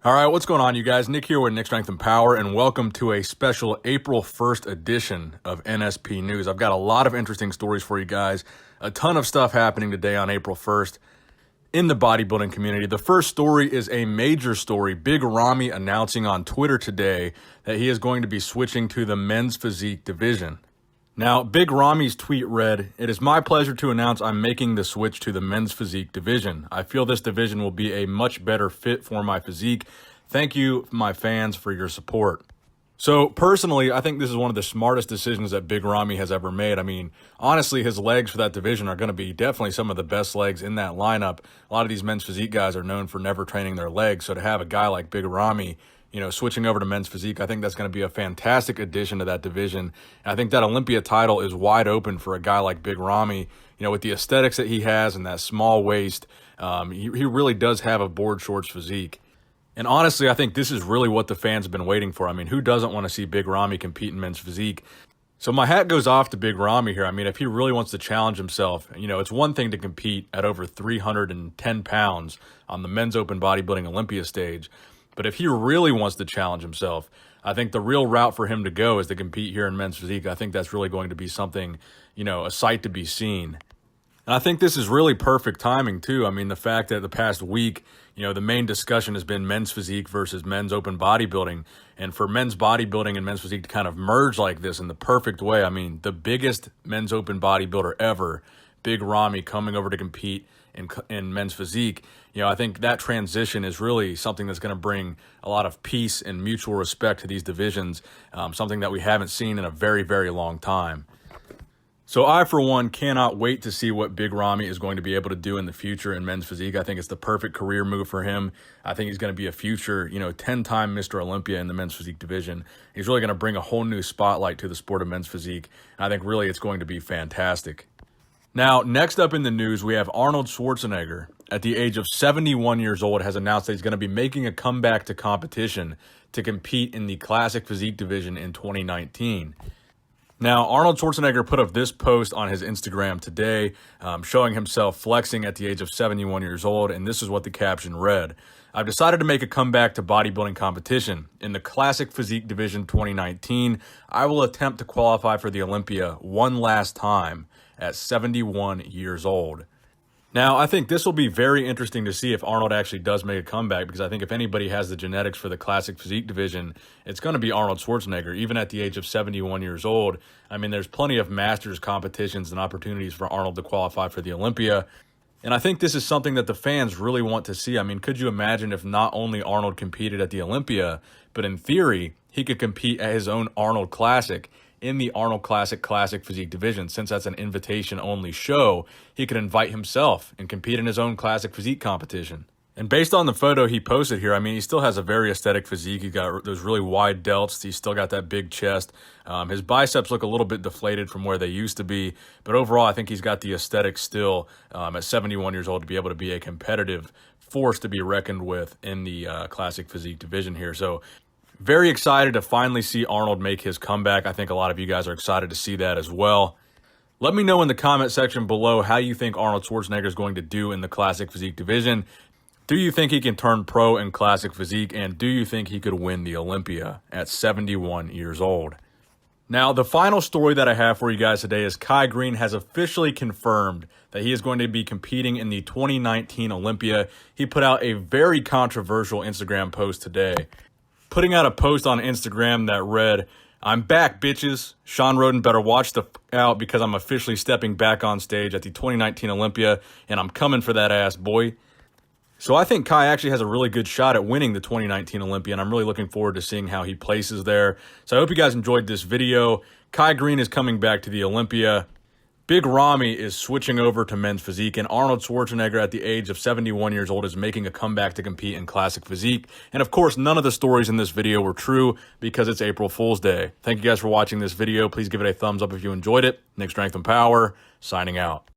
All right, what's going on, you guys? Nick here with Nick Strength and Power, and welcome to a special April 1st edition of NSP News. I've got a lot of interesting stories for you guys. A ton of stuff happening today on April 1st in the bodybuilding community. The first story is a major story. Big Ramy announcing on Twitter today that he is going to be switching to the men's physique division. Now, Big Ramy's tweet read, "It is my pleasure to announce I'm making the switch to the men's physique division. I feel this division will be a much better fit for my physique. Thank you, my fans, for your support." So, personally, I think this is one of the smartest decisions that Big Ramy has ever made. I mean, honestly, his legs for that division are going to be definitely some of the best legs in that lineup. A lot of these men's physique guys are known for never training their legs, so to have a guy like Big Ramy, switching over to men's physique, I think that's going to be a fantastic addition to that division. And I think that Olympia title is wide open for a guy like Big Ramy. With the aesthetics that he has and that small waist, he really does have a board shorts physique. And honestly, I think this is really what the fans have been waiting for. I mean, who doesn't want to see Big Ramy compete in men's physique? So my hat goes off to Big Ramy here. I mean, if he really wants to challenge himself, it's one thing to compete at over 310 pounds on the men's open bodybuilding Olympia stage. But if he really wants to challenge himself, I think the real route for him to go is to compete here in men's physique. I think that's really going to be something, a sight to be seen. And I think this is really perfect timing, too. I mean, the fact that the past week, the main discussion has been men's physique versus men's open bodybuilding. And for men's bodybuilding and men's physique to kind of merge like this in the perfect way, I mean, the biggest men's open bodybuilder ever, Big Ramy, coming over to compete in men's physique, I think that transition is really something that's going to bring a lot of peace and mutual respect to these divisions, something that we haven't seen in a very, very long time. So I, for one, cannot wait to see what Big Ramy is going to be able to do in the future in men's physique. I think it's the perfect career move for him. I think he's going to be a future, 10-time Mr. Olympia in the men's physique division. He's really going to bring a whole new spotlight to the sport of men's physique. And I think really it's going to be fantastic. Now, next up in the news, we have Arnold Schwarzenegger. At the age of 71 years old, has announced that he's going to be making a comeback to competition to compete in the classic physique division in 2019. Now, Arnold Schwarzenegger put up this post on his Instagram today, showing himself flexing at the age of 71 years old, and this is what the caption read. "I've decided to make a comeback to bodybuilding competition. In the Classic Physique Division 2019, I will attempt to qualify for the Olympia one last time at 71 years old." Now, I think this will be very interesting to see if Arnold actually does make a comeback, because I think if anybody has the genetics for the classic physique division, it's going to be Arnold Schwarzenegger, even at the age of 71 years old. I mean, there's plenty of masters competitions and opportunities for Arnold to qualify for the Olympia. And I think this is something that the fans really want to see. I mean, could you imagine if not only Arnold competed at the Olympia, but in theory, he could compete at his own Arnold Classic in the Arnold Classic Physique division? Since that's an invitation-only show, he could invite himself and compete in his own Classic Physique competition. And based on the photo he posted here, I mean, he still has a very aesthetic physique. He's got those really wide delts. He's still got that big chest. His biceps look a little bit deflated from where they used to be. But overall, I think he's got the aesthetic still at 71 years old to be able to be a competitive force to be reckoned with in the Classic Physique division here. So very excited to finally see Arnold make his comeback. I think a lot of you guys are excited to see that as well. Let me know in the comment section below how you think Arnold Schwarzenegger is going to do in the Classic Physique division. Do you think he can turn pro in Classic Physique? And do you think he could win the Olympia at 71 years old? Now, the final story that I have for you guys today is Greene has officially confirmed that he is going to be competing in the 2019 Olympia. He put out a very controversial Instagram post today, putting out a post on Instagram that read, "I'm back, bitches. Sean Roden better watch the out because I'm officially stepping back on stage at the 2019 Olympia, and I'm coming for that ass, boy." So I think Kai actually has a really good shot at winning the 2019 Olympia, and I'm really looking forward to seeing how he places there. So I hope you guys enjoyed this video. Greene is coming back to the Olympia. Big Ramy is switching over to men's physique, and Arnold Schwarzenegger at the age of 71 years old is making a comeback to compete in classic physique. And of course, none of the stories in this video were true because it's April Fool's Day. Thank you guys for watching this video. Please give it a thumbs up if you enjoyed it. Nick Strength and Power, signing out.